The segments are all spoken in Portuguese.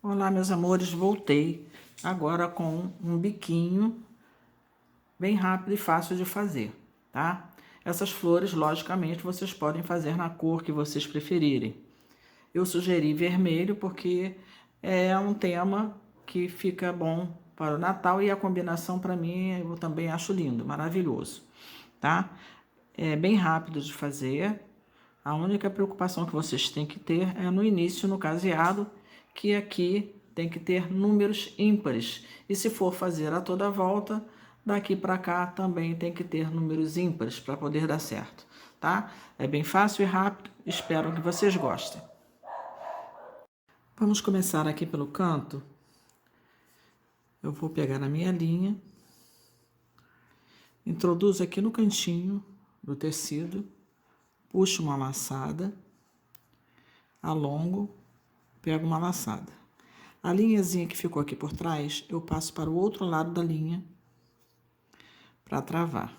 Olá, meus amores, voltei agora com um biquinho bem rápido e fácil de fazer, tá? Essas flores, logicamente, vocês podem fazer na cor que vocês preferirem. Eu sugeri vermelho porque é um tema que fica bom para o Natal e a combinação para mim eu também acho lindo, maravilhoso, tá? É bem rápido de fazer. A única preocupação que vocês têm que ter é no início, no caseado, que aqui tem que ter números ímpares. E se for fazer a toda volta, daqui para cá também tem que ter números ímpares para poder dar certo, tá? É bem fácil e rápido, espero que vocês gostem. Vamos começar aqui pelo canto. Eu vou pegar a minha linha, introduzo aqui no cantinho do tecido, puxo uma laçada, alongo, pego uma laçada. A linhazinha que ficou aqui por trás, eu passo para o outro lado da linha para travar.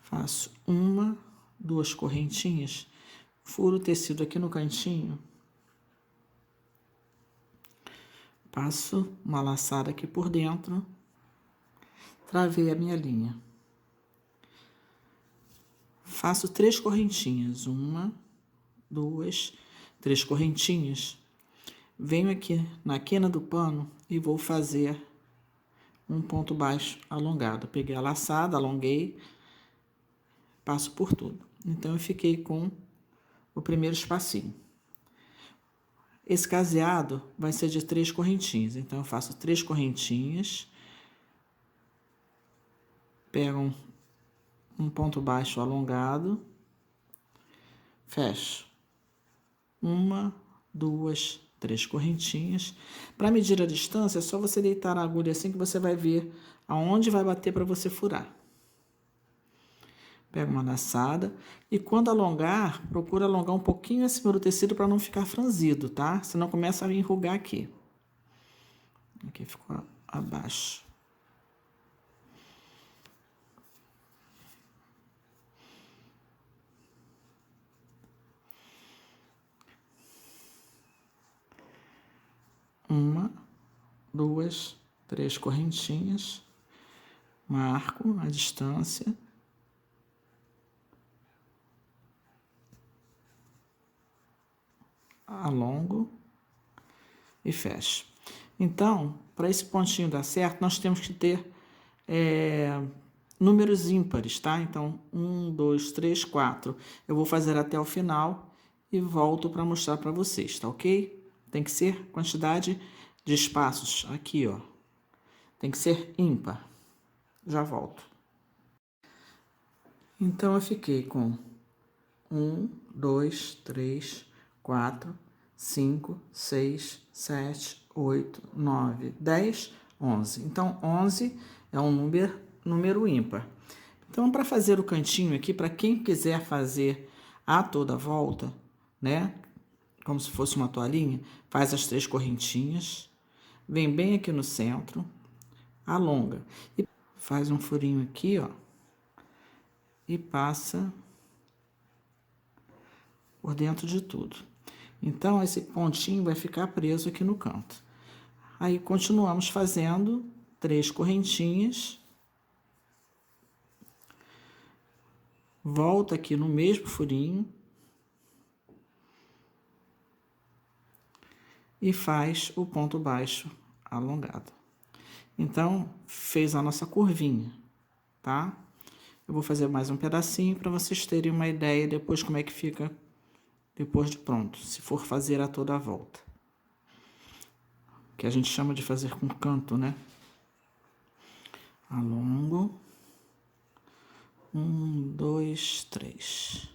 Faço uma, duas correntinhas, furo o tecido aqui no cantinho, passo uma laçada aqui por dentro, travei a minha linha. Faço 3 correntinhas, uma, duas, 3 correntinhas. Venho aqui na quina do pano e vou fazer um ponto baixo alongado. Peguei a laçada, alonguei, passo por tudo. Então, eu fiquei com o primeiro espacinho. Esse caseado vai ser de 3 correntinhas. Então, eu faço 3 correntinhas, pego um ponto baixo alongado, fecho. Uma, duas, 3 correntinhas. Para medir a distância, é só você deitar a agulha assim que você vai ver aonde vai bater para você furar. Pega uma laçada e quando alongar, procura alongar um pouquinho acima do tecido para não ficar franzido, tá? Senão começa a enrugar aqui. Aqui ficou abaixo. Uma, duas, 3 correntinhas. Marco a distância. Alongo e fecho. Então, para esse pontinho dar certo, nós temos que ter números ímpares, tá? Então, 1, 2, 3, 4. Eu vou fazer até o final e volto para mostrar para vocês, tá ok? Tem que ser quantidade de espaços aqui, ó. Tem que ser ímpar. Já volto. Então, eu fiquei com 1, 2, 3, 4, 5, 6, 7, 8, 9, 10, 11. Então, 11 é um número ímpar. Então, para fazer o cantinho aqui, para quem quiser fazer a toda volta, né? Como se fosse uma toalhinha, faz as 3 correntinhas, vem bem aqui no centro, alonga e faz um furinho aqui, ó, e passa por dentro de tudo. Então, esse pontinho vai ficar preso aqui no canto. Aí, continuamos fazendo 3 correntinhas. Volta aqui no mesmo furinho. E faz o ponto baixo alongado. Então, fez a nossa curvinha, tá? Eu vou fazer mais um pedacinho para vocês terem uma ideia depois como é que fica depois de pronto, se for fazer a toda a volta. Que a gente chama de fazer com canto, né? Alongo. 1, 2, 3.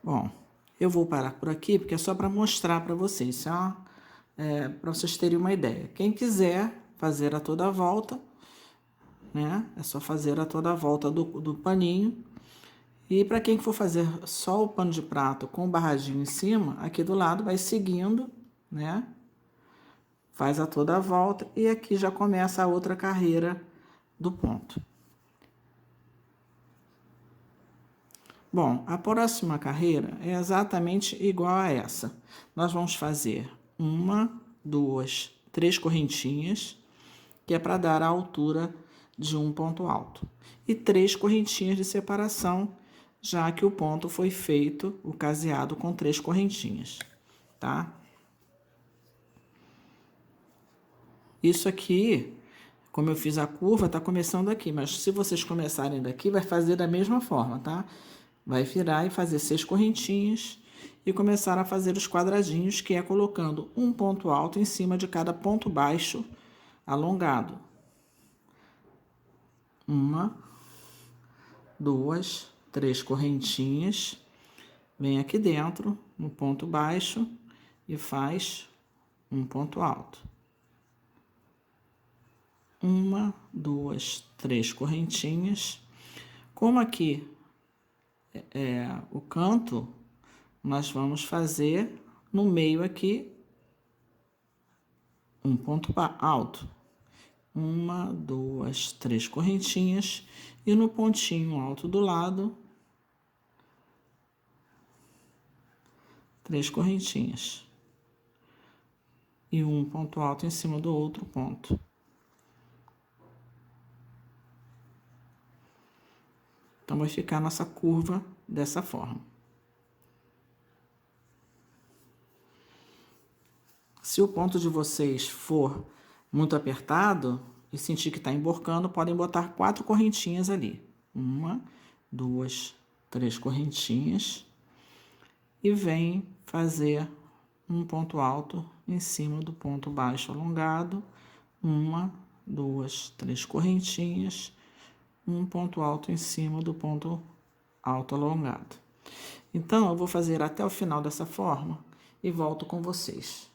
Bom, eu vou parar por aqui porque é só para mostrar para vocês, tá? Para vocês terem uma ideia. Quem quiser fazer a toda a volta, né? É só fazer a toda a volta do paninho. E para quem for fazer só o pano de prato com o barradinho em cima, aqui do lado vai seguindo, né? faz a toda a volta e aqui já começa a outra carreira do ponto. Bom, a próxima carreira é exatamente igual a essa. Nós vamos fazer 1, 2, 3 correntinhas, que é para dar a altura de um ponto alto. E 3 correntinhas de separação, já que o ponto foi feito, o caseado, com 3 correntinhas, tá? Isso aqui, como eu fiz a curva, tá começando aqui, mas se vocês começarem daqui, vai fazer da mesma forma, tá? Vai virar e fazer 6 correntinhas e começar a fazer os quadradinhos, que é colocando um ponto alto em cima de cada ponto baixo alongado. 1, 2, 3 correntinhas. Vem aqui dentro, no ponto baixo, e faz um ponto alto. 1, 2, 3 correntinhas. Como aqui o canto, nós vamos fazer no meio aqui um ponto alto. 1, 2, 3 correntinhas e no pontinho alto do lado 3 correntinhas e um ponto alto em cima do outro ponto. Então, vai ficar nossa curva dessa forma. Se o ponto de vocês for muito apertado e sentir que está emborcando, podem botar 4 correntinhas ali. 1, 2, 3 correntinhas. E vem fazer um ponto alto em cima do ponto baixo alongado. 1, 2, 3 correntinhas. Um ponto alto em cima do ponto alto alongado. Então, eu vou fazer até o final dessa forma e volto com vocês.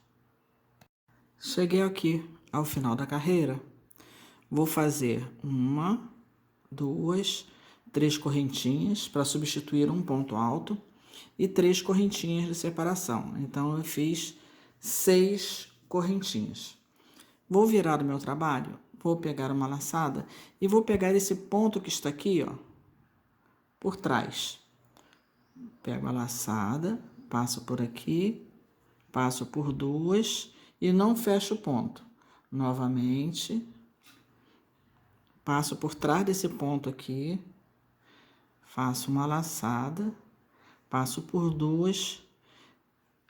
Cheguei aqui ao final da carreira, vou fazer 1, 2, 3 correntinhas para substituir um ponto alto e 3 correntinhas de separação. Então, eu fiz 6 correntinhas. Vou virar o meu trabalho, vou pegar uma laçada e vou pegar esse ponto que está aqui, ó, por trás. Pego a laçada, passo por aqui, passo por 2 e não fecho o ponto. Novamente, passo por trás desse ponto aqui, faço uma laçada, passo por 2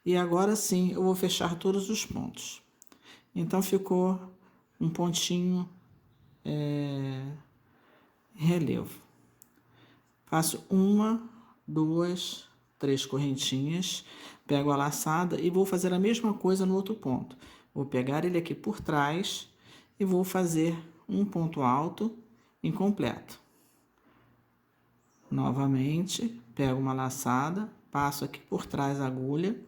e agora sim eu vou fechar todos os pontos. Então, ficou um pontinho relevo. Faço 1, 2, 3 correntinhas, pego a laçada e vou fazer a mesma coisa no outro ponto. Vou pegar ele aqui por trás e vou fazer um ponto alto incompleto. Novamente, pego uma laçada, passo aqui por trás a agulha,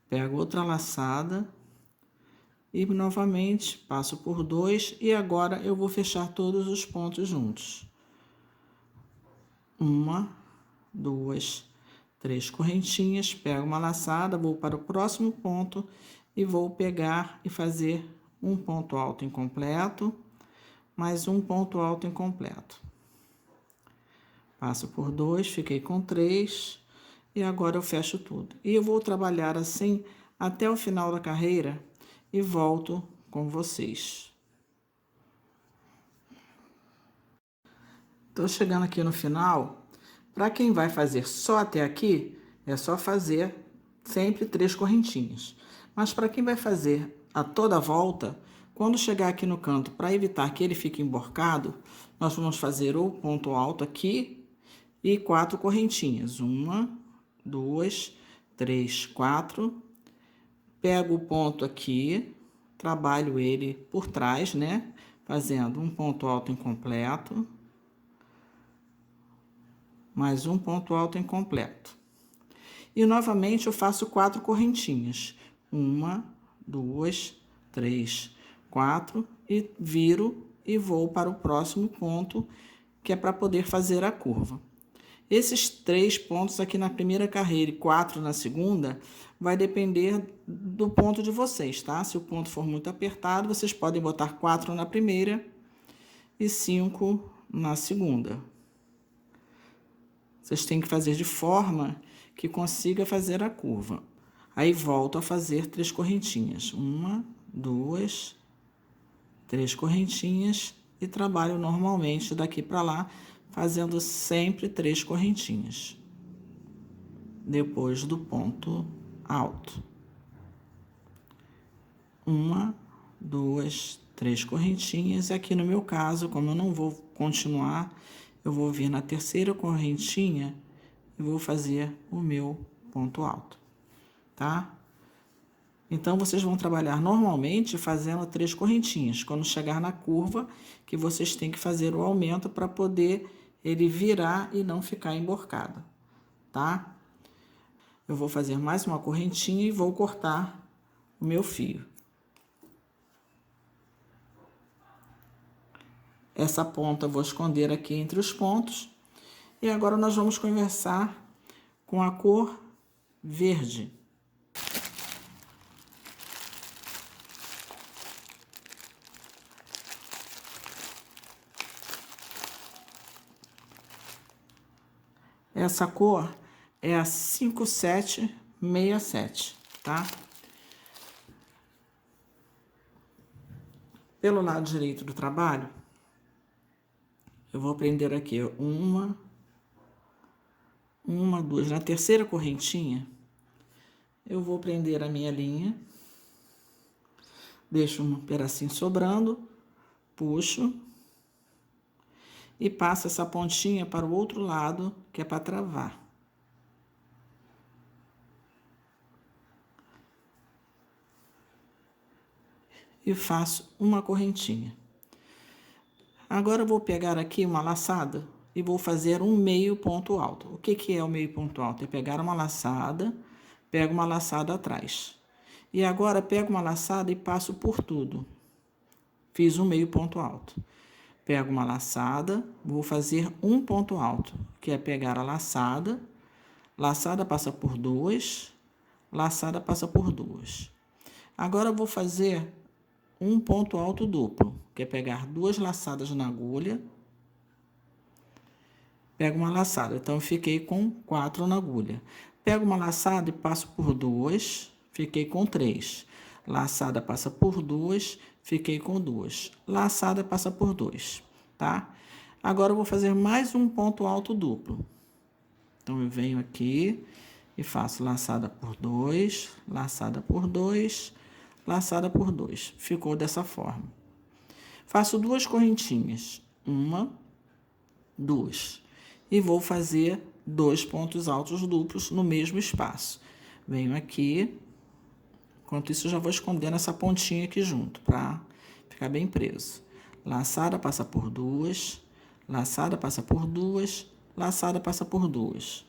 pego outra laçada e novamente passo por 2 e agora eu vou fechar todos os pontos juntos. 1, 2, 3 correntinhas, pego uma laçada, vou para o próximo ponto e vou pegar e fazer um ponto alto incompleto, mais um ponto alto incompleto. Passo por 2, fiquei com 3 e agora eu fecho tudo. E eu vou trabalhar assim até o final da carreira e volto com vocês. Tô chegando aqui no final. Para quem vai fazer só até aqui, é só fazer sempre 3 correntinhas. Mas para quem vai fazer a toda a volta, quando chegar aqui no canto, para evitar que ele fique emborcado, nós vamos fazer o ponto alto aqui e 4 correntinhas. 1, 2, 3, 4. Pego o ponto aqui, trabalho ele por trás, né? Fazendo um ponto alto incompleto, mais um ponto alto incompleto. E novamente eu faço 4 correntinhas. 1, 2, 3, 4 e viro e vou para o próximo ponto, que é para poder fazer a curva. Esses 3 pontos aqui na primeira carreira e 4 na segunda, vai depender do ponto de vocês, tá? Se o ponto for muito apertado, vocês podem botar 4 na primeira e 5 na segunda. Vocês têm que fazer de forma que consiga fazer a curva. Aí volto a fazer 3 correntinhas. 1, 2, 3 correntinhas e trabalho normalmente daqui para lá, fazendo sempre 3 correntinhas. Depois do ponto alto. 1, 2, 3 correntinhas. E aqui no meu caso, como eu não vou continuar, eu vou vir na terceira correntinha e vou fazer o meu ponto alto, tá? Então, vocês vão trabalhar normalmente fazendo 3 correntinhas. Quando chegar na curva, que vocês têm que fazer o aumento para poder ele virar e não ficar emborcado, tá? Eu vou fazer mais uma correntinha e vou cortar o meu fio. Essa ponta eu vou esconder aqui entre os pontos. E agora nós vamos conversar com a cor verde. Essa cor é a 5767, tá? Pelo lado direito do trabalho, eu vou prender aqui uma, duas. Na terceira correntinha, eu vou prender a minha linha, deixo um pedacinho sobrando, puxo e passo essa pontinha para o outro lado, que é para travar. E faço uma correntinha. Agora eu vou pegar aqui uma laçada e vou fazer um meio ponto alto. O que que é o meio ponto alto? É pegar uma laçada, pego uma laçada atrás. E agora pego uma laçada e passo por tudo. Fiz um meio ponto alto. Pego uma laçada, vou fazer um ponto alto, que é pegar a laçada, laçada passa por 2, laçada passa por 2. Agora eu vou fazer um ponto alto duplo, que é pegar 2 laçadas na agulha, pego uma laçada, então eu fiquei com 4 na agulha. Pego uma laçada e passo por 2, fiquei com 3. Laçada passa por 2, fiquei com 2. Laçada passa por 2, tá? Agora eu vou fazer mais um ponto alto duplo. Então eu venho aqui e faço laçada por 2, laçada por 2, laçada por 2. Ficou dessa forma. Faço 2 correntinhas, 1, 2. E vou fazer 2 pontos altos duplos no mesmo espaço. Venho aqui, enquanto isso eu já vou escondendo essa pontinha aqui junto, para ficar bem preso. Laçada passa por 2, laçada passa por 2, laçada passa por 2.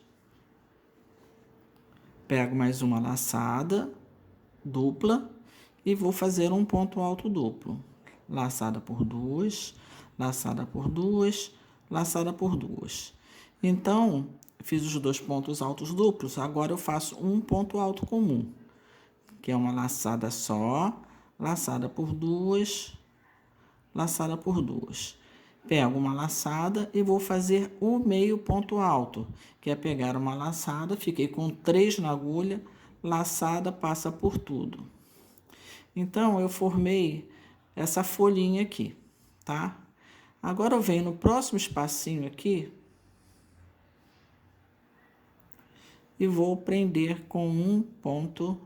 Pego mais uma laçada dupla e vou fazer um ponto alto duplo. Laçada por 2, laçada por 2, laçada por 2. Então, fiz os 2 pontos altos duplos, agora eu faço um ponto alto comum, que é uma laçada só, laçada por 2, laçada por 2. Pego uma laçada e vou fazer o meio ponto alto, que é pegar uma laçada, fiquei com 3 na agulha, laçada passa por tudo. Então, eu formei essa folhinha aqui, tá? Agora eu venho no próximo espacinho aqui e vou prender com um ponto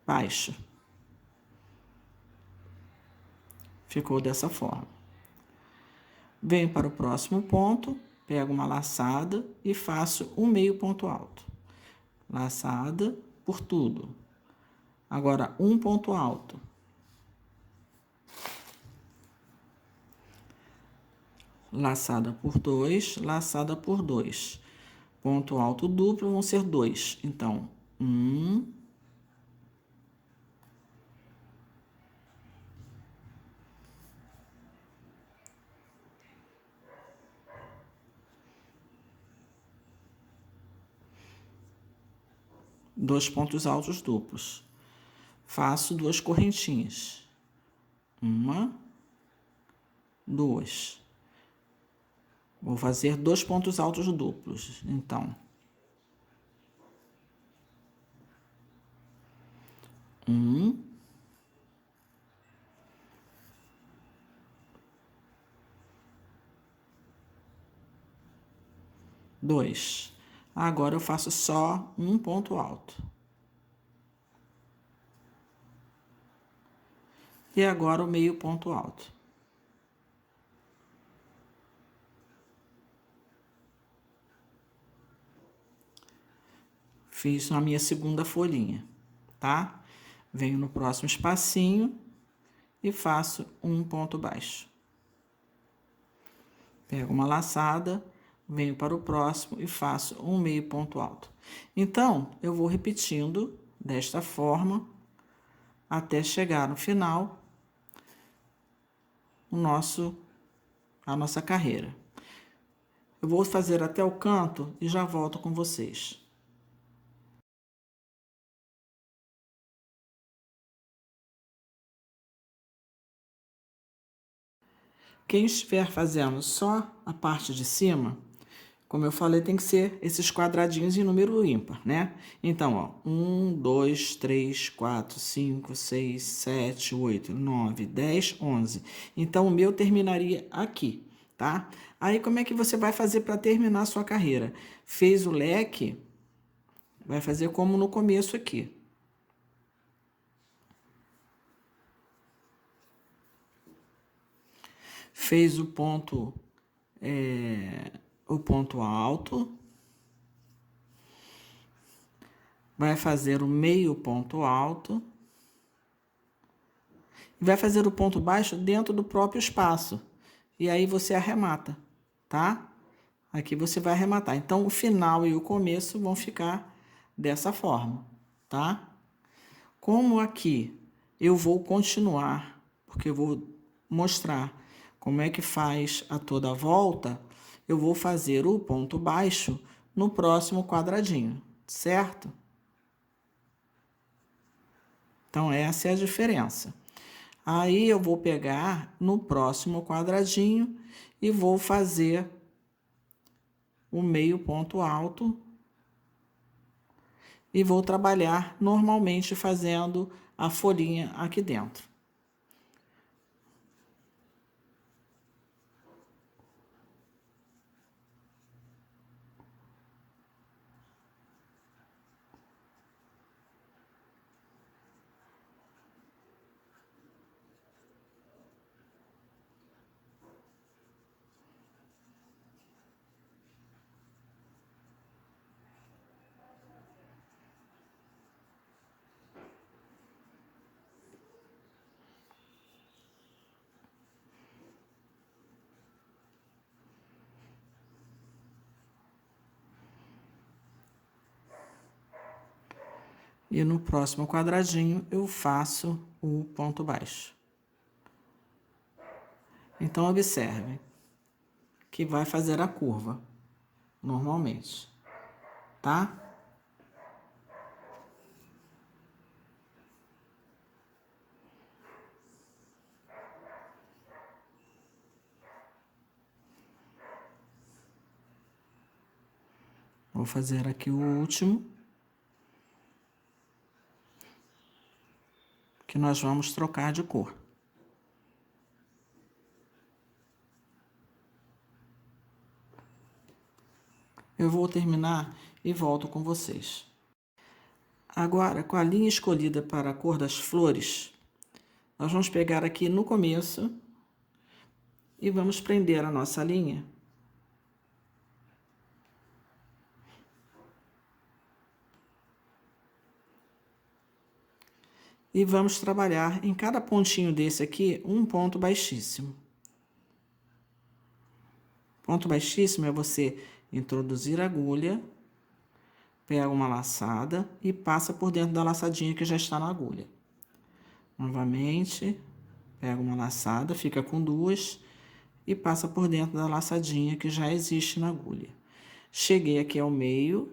baixo. Ficou dessa forma. Venho para o próximo ponto, pego uma laçada e faço um meio ponto alto. Laçada por tudo. Agora, um ponto alto. Laçada por 2, laçada por 2. Ponto alto duplo vão ser 2. Então, 1, 2 pontos altos duplos. Faço 2 correntinhas. 1, 2. Vou fazer 2 pontos altos duplos. Então, 1, 2. Agora eu faço só um ponto alto. E agora o meio ponto alto. Fiz na minha segunda folhinha, tá? Venho no próximo espacinho e faço um ponto baixo. Pego uma laçada, venho para o próximo e faço um meio ponto alto. Então, eu vou repetindo desta forma até chegar no final a nossa carreira. Eu vou fazer até o canto e já volto com vocês. Quem estiver fazendo só a parte de cima, como eu falei, tem que ser esses quadradinhos em número ímpar, né? Então, ó, 1, 2, 3, 4, 5, 6, 7, 8, 9, 10, 11. Então, o meu terminaria aqui, tá? Aí, como é que você vai fazer para terminar a sua carreira? Fez o leque, vai fazer como no começo aqui. Fez o ponto alto, vai fazer o meio ponto alto e vai fazer o ponto baixo dentro do próprio espaço. E aí você arremata, tá? Aqui você vai arrematar. Então, o final e o começo vão ficar dessa forma, tá? Como aqui eu vou continuar, porque eu vou mostrar como é que faz a toda a volta, eu vou fazer o ponto baixo no próximo quadradinho, certo? Então, essa é a diferença. Aí, eu vou pegar no próximo quadradinho e vou fazer o meio ponto alto e vou trabalhar normalmente fazendo a folhinha aqui dentro. E no próximo quadradinho eu faço o ponto baixo. Então, observe que vai fazer a curva, normalmente, tá? Vou fazer aqui o último, que nós vamos trocar de cor. Eu vou terminar e volto com vocês. Agora, com a linha escolhida para a cor das flores, nós vamos pegar aqui no começo e vamos prender a nossa linha. E vamos trabalhar em cada pontinho desse aqui um ponto baixíssimo. Ponto baixíssimo é você introduzir a agulha, pega uma laçada e passa por dentro da laçadinha que já está na agulha. Novamente, pega uma laçada, fica com duas e passa por dentro da laçadinha que já existe na agulha. Cheguei aqui ao meio,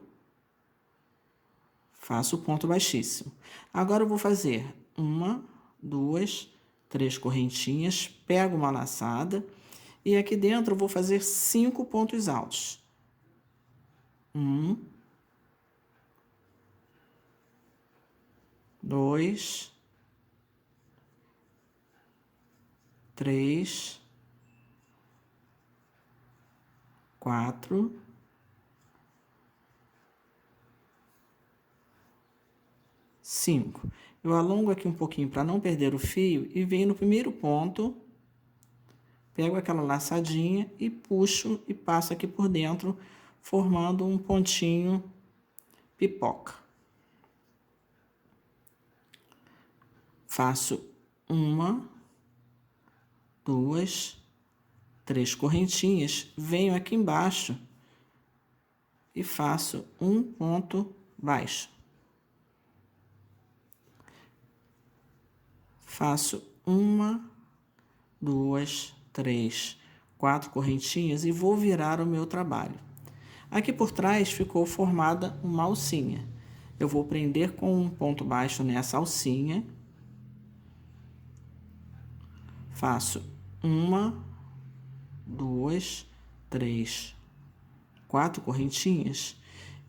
faço o ponto baixíssimo. Agora eu vou fazer 1, 2, 3 correntinhas, pego uma laçada e aqui dentro eu vou fazer 5 pontos altos. 1, 2, 3, 4, 5. Eu alongo aqui um pouquinho para não perder o fio e venho no primeiro ponto, pego aquela laçadinha e puxo e passo aqui por dentro, formando um pontinho pipoca. Faço 1, 2, 3 correntinhas, venho aqui embaixo e faço um ponto baixo. Faço 1, 2, 3, 4 correntinhas e vou virar o meu trabalho. Aqui por trás ficou formada uma alcinha. Eu vou prender com um ponto baixo nessa alcinha. Faço 1, 2, 3, 4 correntinhas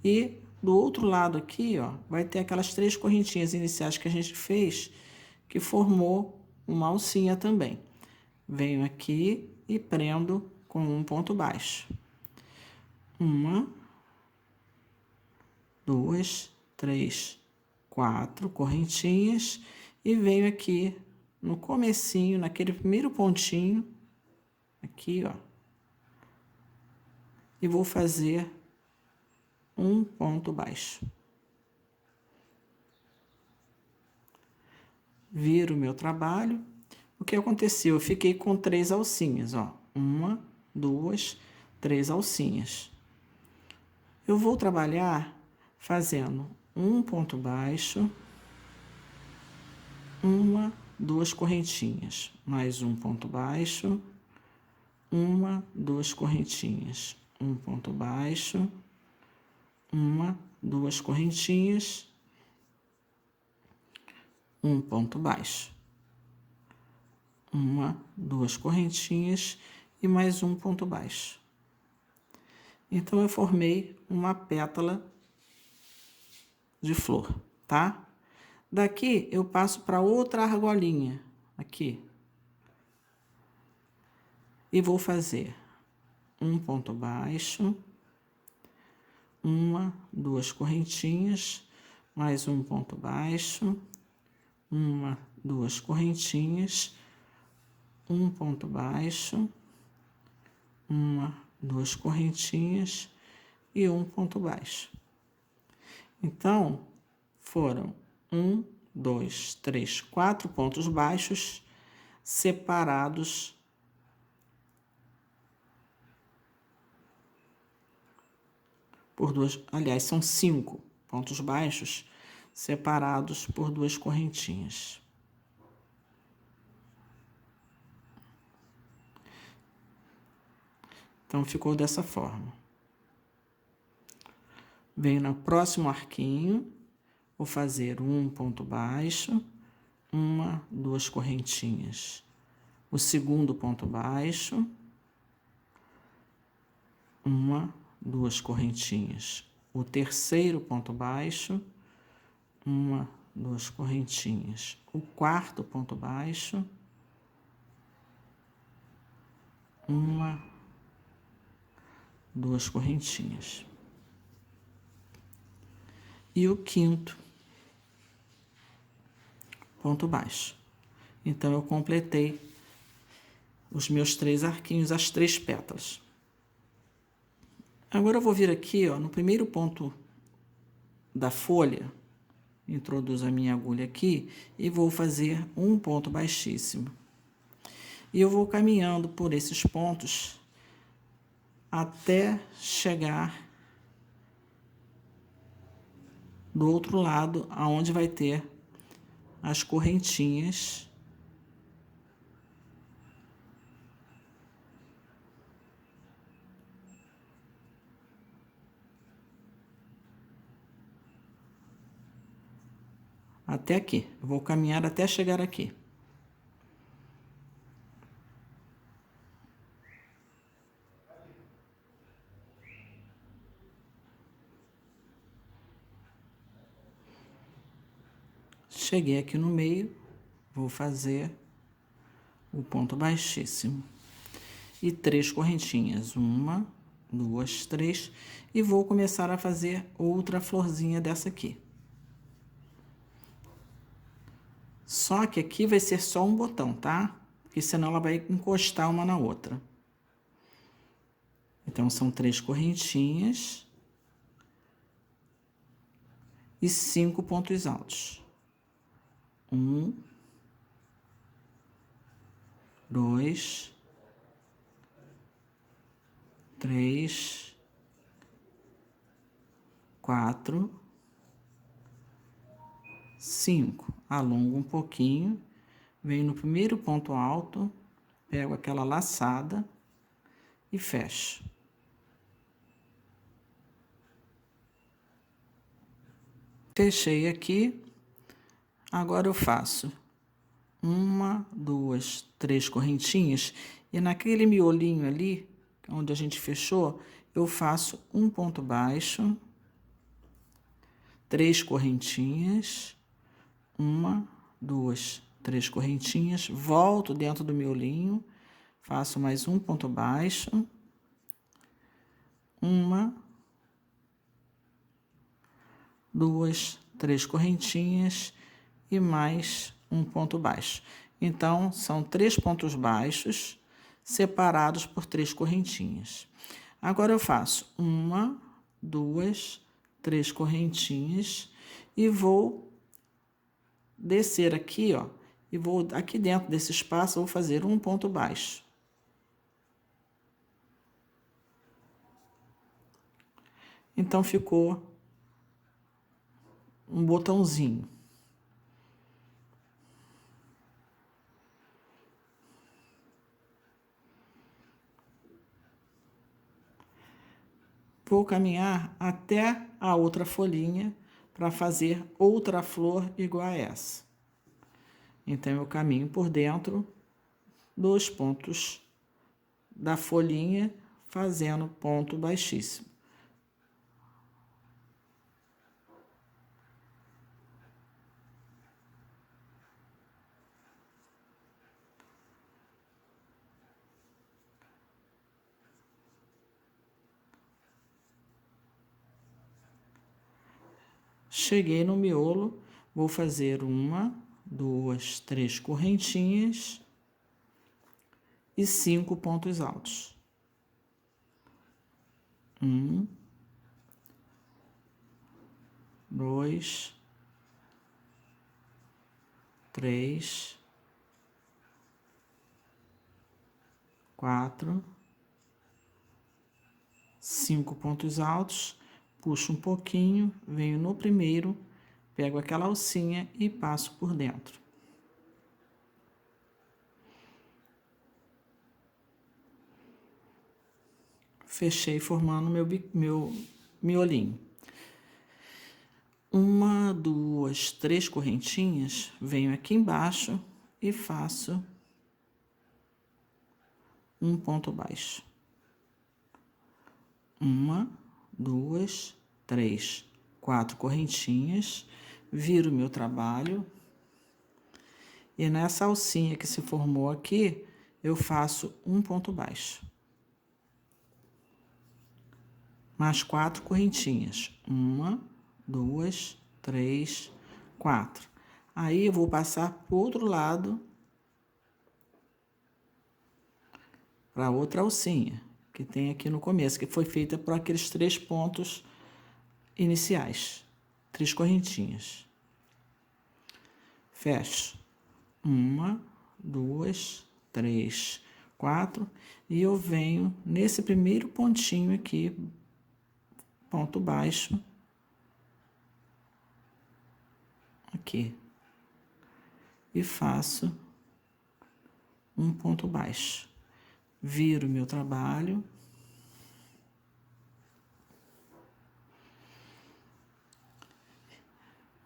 e do outro lado aqui, ó, vai ter aquelas 3 correntinhas iniciais que a gente fez, que formou uma alcinha também. Venho aqui e prendo com um ponto baixo. 1, 2, 3, 4 correntinhas e venho aqui no comecinho, naquele primeiro pontinho, aqui, ó, e vou fazer um ponto baixo. Viro o meu trabalho. O que aconteceu? Eu fiquei com 3 alcinhas, ó. 1, 2, 3 alcinhas. Eu vou trabalhar fazendo um ponto baixo, 1, 2 correntinhas, mais um ponto baixo, 1, 2 correntinhas, um ponto baixo, 1, 2 correntinhas, um ponto baixo, 1, 2 correntinhas e mais um ponto baixo. Então, eu formei uma pétala de flor, tá? Daqui, eu passo para outra argolinha, aqui. E vou fazer um ponto baixo, 1, 2 correntinhas, mais um ponto baixo, 1, 2 correntinhas, um ponto baixo, 1, 2 correntinhas e um ponto baixo. Então, foram 1, 2, 3, 4 pontos baixos separados por duas, aliás, são 5 pontos baixos separados por 2 correntinhas. Então, ficou dessa forma. Venho no próximo arquinho, vou fazer um ponto baixo, 1, 2 correntinhas. O segundo ponto baixo, 1, 2 correntinhas. O terceiro ponto baixo, 1, 2 correntinhas. O quarto ponto baixo, 1, 2 correntinhas. E o quinto ponto baixo. Então, eu completei os meus 3 arquinhos, as 3 pétalas. Agora, eu vou vir aqui, ó, no primeiro ponto da folha, introduzo a minha agulha aqui e vou fazer um ponto baixíssimo. E eu vou caminhando por esses pontos até chegar do outro lado, aonde vai ter as correntinhas até aqui. Eu vou caminhar até chegar aqui. Cheguei aqui no meio, vou fazer o ponto baixíssimo. E 3 correntinhas, 1, 2, 3, e vou começar a fazer outra florzinha dessa aqui. Só que aqui vai ser só um botão, tá? Porque senão ela vai encostar uma na outra. Então, são 3 correntinhas e 5 pontos altos. 1, 2, 3, 4, 5. Alongo um pouquinho, venho no primeiro ponto alto, pego aquela laçada e fecho. Fechei aqui. Agora eu faço 1, 2, 3 correntinhas e naquele miolinho ali, onde a gente fechou, eu faço um ponto baixo, 3 correntinhas, 1, 2, 3 correntinhas, volto dentro do miolinho, faço mais um ponto baixo, 1, 2, 3 correntinhas e mais um ponto baixo. Então, são 3 pontos baixos separados por 3 correntinhas. Agora eu faço 1, 2, 3 correntinhas e vou descer aqui, ó, e vou aqui dentro desse espaço, eu vou fazer um ponto baixo. Então, ficou um botãozinho. Vou caminhar até a outra folhinha para fazer outra flor igual a essa. Então, eu caminho por dentro dos pontos da folhinha, fazendo ponto baixíssimo. Cheguei no miolo, vou fazer 1, 2, 3 correntinhas e 5 pontos altos. 1, 2, 3, 4, 5 pontos altos, puxo um pouquinho, venho no primeiro, pego aquela alcinha e passo por dentro. Fechei formando meu miolinho. 1, 2, 3 correntinhas, venho aqui embaixo e faço um ponto baixo. 1, 2, 3, 4 correntinhas, viro meu trabalho e nessa alcinha que se formou aqui, eu faço um ponto baixo. Mais 4 correntinhas. 1, 2, 3, 4. Aí eu vou passar pro outro lado, para outra alcinha que tem aqui no começo, que foi feita por aqueles 3 pontos iniciais, 3 correntinhas. Fecho. 1, 2, 3, 4 e eu venho nesse primeiro pontinho aqui, ponto baixo, aqui, e faço um ponto baixo. Viro meu trabalho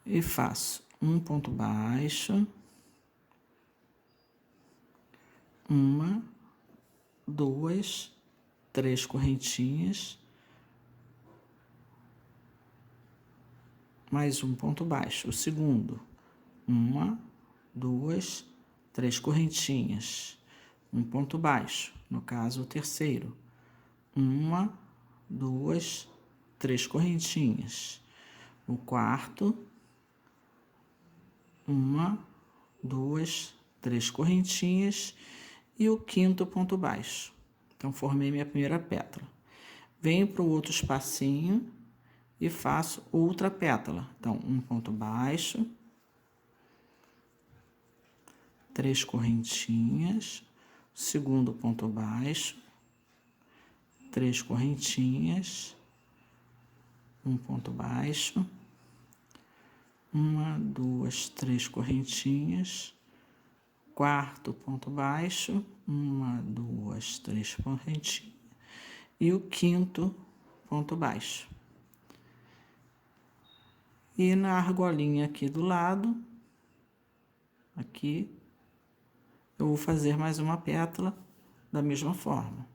e faço um ponto baixo, uma, duas, três correntinhas, mais um ponto baixo. O segundo, uma, duas, três correntinhas, um ponto baixo. No caso, o terceiro, uma, duas, três correntinhas. O quarto, uma, duas, três correntinhas e o quinto ponto baixo. Então, formei minha primeira pétala. Venho para o outro espacinho e faço outra pétala. Então, um ponto baixo, três correntinhas, segundo ponto baixo, três correntinhas, um ponto baixo, uma, duas, três correntinhas, quarto ponto baixo, uma, duas, três correntinhas e o quinto ponto baixo. E na argolinha aqui do lado, aqui, eu vou fazer mais uma pétala da mesma forma.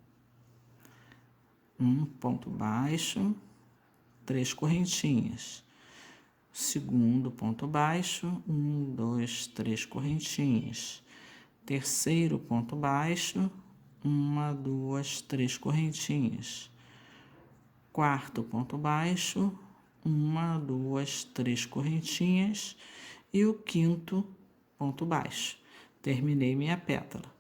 Um ponto baixo, três correntinhas. Segundo ponto baixo, um, dois, três correntinhas. Terceiro ponto baixo, uma, duas, três correntinhas. Quarto ponto baixo, uma, duas, três correntinhas. E o quinto ponto baixo. Terminei minha pétala.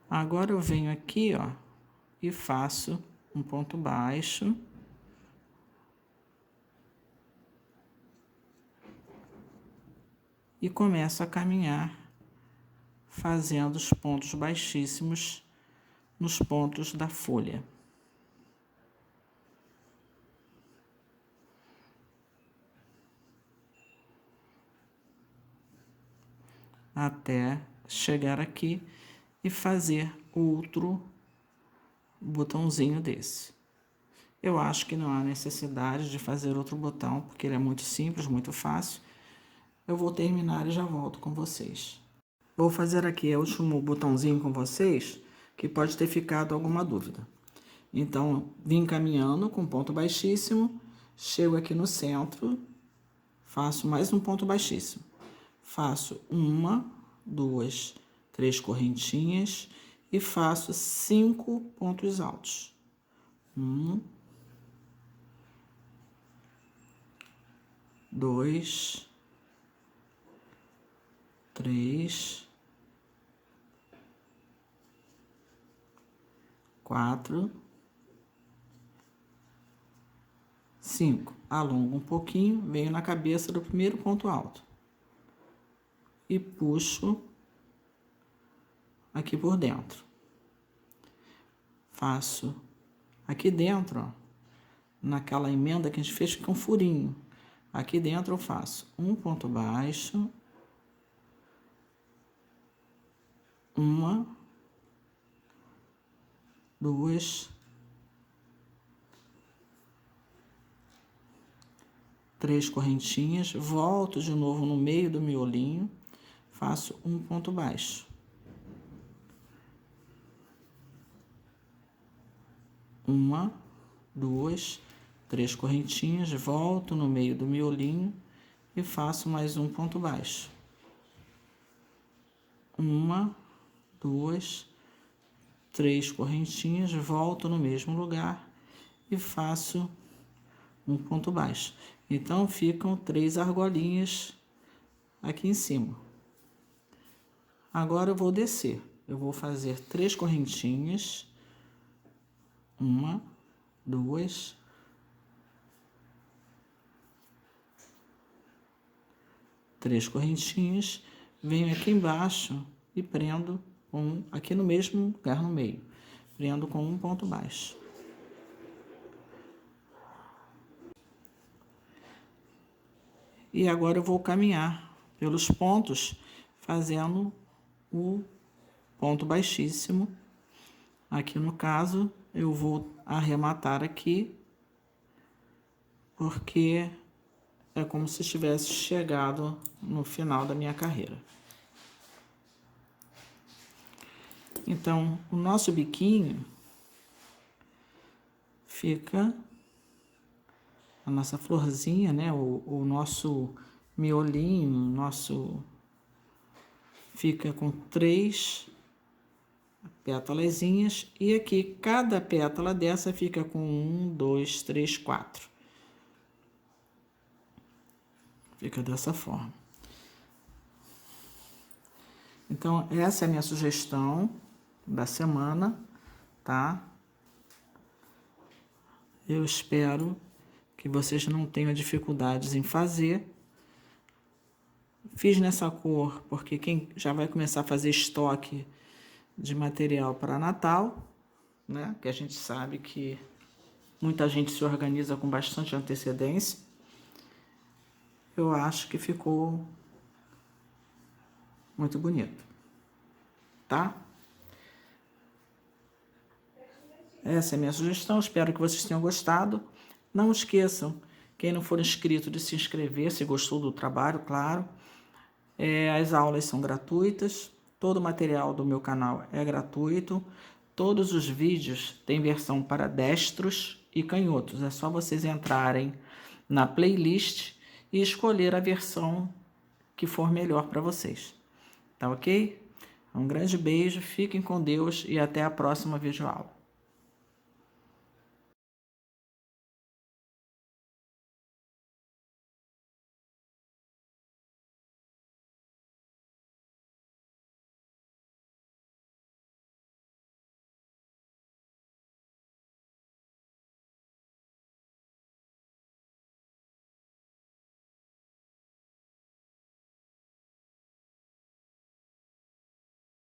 Agora eu venho aqui, ó, e faço um ponto baixo. E começo a caminhar, fazendo os pontos baixíssimos nos pontos da folha. Até chegar aqui e fazer outro botãozinho desse. Eu acho que não há necessidade de fazer outro botão, porque ele é muito simples, muito fácil. Eu vou terminar e já volto com vocês. Vou fazer aqui o último botãozinho com vocês, que pode ter ficado alguma dúvida. Então, vim caminhando com ponto baixíssimo, chego aqui no centro, faço mais um ponto baixíssimo. Faço uma, duas, três correntinhas e faço 5 pontos altos. 1, 2, 3, 4, 5. Alongo um pouquinho, venho na cabeça do primeiro ponto alto. E puxo aqui por dentro. Faço aqui dentro, ó, naquela emenda que a gente fez, fica um furinho. Aqui dentro eu faço um ponto baixo, uma, duas, três correntinhas, volto de novo no meio do miolinho, faço um ponto baixo. Uma, duas, três correntinhas, volto no meio do miolinho e faço mais um ponto baixo. Uma, duas, três correntinhas, volto no mesmo lugar e faço um ponto baixo. Então, ficam 3 argolinhas aqui em cima. Agora eu vou descer. Eu vou fazer 3 correntinhas. Uma, duas, três correntinhas. Venho aqui embaixo e prendo aqui no mesmo lugar no meio. Prendo com um ponto baixo. E agora eu vou caminhar pelos pontos, fazendo o ponto baixíssimo. Aqui no caso, eu vou arrematar aqui porque é como se tivesse chegado no final da minha carreira. Então, o nosso biquinho fica, a nossa florzinha, né? O nosso miolinho, fica com 3 pétalazinhas, e aqui cada pétala dessa fica com 1, 2, 3, 4. Fica dessa forma. Então, essa é a minha sugestão da semana, tá? Eu espero que vocês não tenham dificuldades em fazer. Fiz nessa cor porque quem já vai começar a fazer estoque de material para Natal, né? Que a gente sabe que muita gente se organiza com bastante antecedência. Eu acho que ficou muito bonito, tá? Essa é a minha sugestão, espero que vocês tenham gostado. Não esqueçam, quem não for inscrito, de se inscrever, se gostou do trabalho, claro. As aulas são gratuitas, todo o material do meu canal é gratuito, todos os vídeos têm versão para destros e canhotos. É só vocês entrarem na playlist e escolher a versão que for melhor para vocês. Tá ok? Um grande beijo, fiquem com Deus e até a próxima videoaula.